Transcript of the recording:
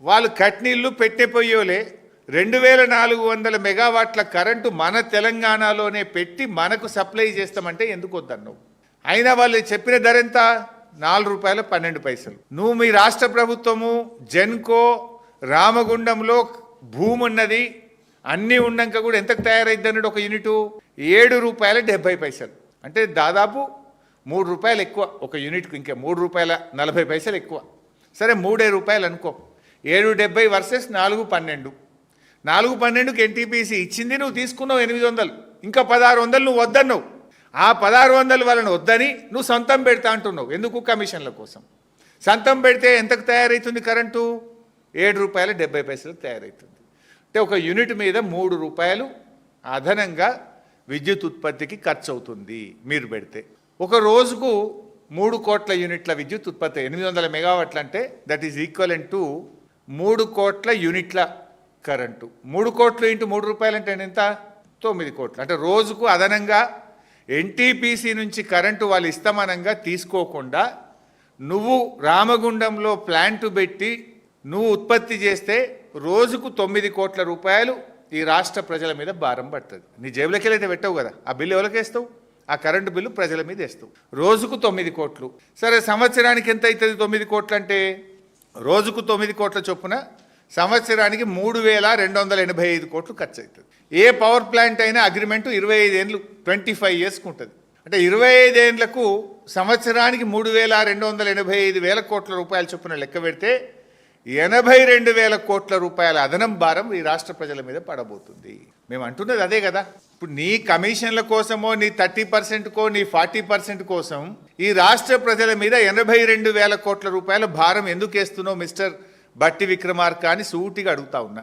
వాళ్ళు కట్నీళ్ళు పెట్టెపోయోలే 2400 మెగావాట్ల కరెంటు మన తెలంగాణలోనే పెట్టి మనకు సప్లై చేస్తామంటే ఎందుకు వద్దన్నావు? అయినా వాళ్ళు చెప్పిన ధర ఎంత? ₹4.12. నువ్వు మీ రాష్ట్ర ప్రభుత్వము జెన్కో రామగుండంలో భూమి ఉన్నది అన్నీ ఉన్నాక కూడా ఎంతకు తయారైద్ది అన్నాడు ఒక యూనిట్? ₹7.70. అంటే దాదాపు ₹3 ఎక్కువ ఒక యూనిట్కు, ఇంకా ₹3.40 ఎక్కువ. సరే ₹3 అనుకో, 7.70 వర్సెస్ 4.12. 4.12కి ఎన్టీపీసీ ఇచ్చింది, నువ్వు తీసుకున్నావు 800, ఇంకా 1600 నువ్వు వద్దన్నావు. ఆ 1600 వాళ్ళని వద్దని నువ్వు సొంతం పెడతా అంటున్నావు. ఎందుకు? కమిషన్ల కోసం. సొంతం పెడితే ఎంతకు తయారవుతుంది కరెంటు? ₹7.70 తయారవుతుంది. అంటే ఒక యూనిట్ మీద ₹3 అదనంగా విద్యుత్ ఉత్పత్తికి ఖర్చు అవుతుంది మీరు పెడితే. ఒక రోజుకు 3 కోట్ల యూనిట్ల విద్యుత్ ఉత్పత్తి, 800 మెగావాట్లు అంటే దట్ ఈజ్ ఈక్వలెంట్ టు 3 కోట్ల యూనిట్ల కరెంటు. 3 కోట్లు ఇంటూ ₹3 అంటే ఎంత? 9 కోట్లు. అంటే రోజుకు అదనంగా ఎన్టీపీసీ నుంచి కరెంటు వాళ్ళు ఇస్తమానంగా తీసుకోకుండా నువ్వు రామగుండంలో ప్లాంటు పెట్టి నువ్వు ఉత్పత్తి చేస్తే రోజుకు ₹9 కోట్ల ఈ రాష్ట్ర ప్రజల మీద భారం పడుతుంది. నీ జేబులకి వెళ్ళైతే పెట్టవు కదా, ఆ బిల్లు ఎవరికి వేస్తావు? ఆ కరెంటు బిల్లు ప్రజల మీద వేస్తావు. రోజుకు 9 కోట్లు. సరే, సంవత్సరానికి ఎంత అవుతుంది 9 కోట్లు అంటే? రోజుకు 9 కోట్ల చొప్పున సంవత్సరానికి 3,285 కోట్లు ఖర్చు అవుతుంది. ఏ పవర్ ప్లాంట్ అయినా అగ్రిమెంటు 25 ఏళ్ళు, 25 ఇయర్స్కి ఉంటుంది. అంటే 25 ఏళ్లకు సంవత్సరానికి 3,285 కోట్ల చొప్పున లెక్క పెడితే 82,000 కోట్ల అదనం భారం ఈ రాష్ట్ర ప్రజల మీద పడబోతుంది. మేము అంటున్నది అదే కదా. ఇప్పుడు నీ కమిషన్ల కోసమో, నీ 30%కో, నీ 40% కోసం ఈ రాష్ట్ర ప్రజల మీద 82,000 కోట్ల భారం ఎందుకు వేస్తున్నావు మిస్టర్ బట్టి విక్రమార్క అని సూటిగా అడుగుతా ఉన్నా.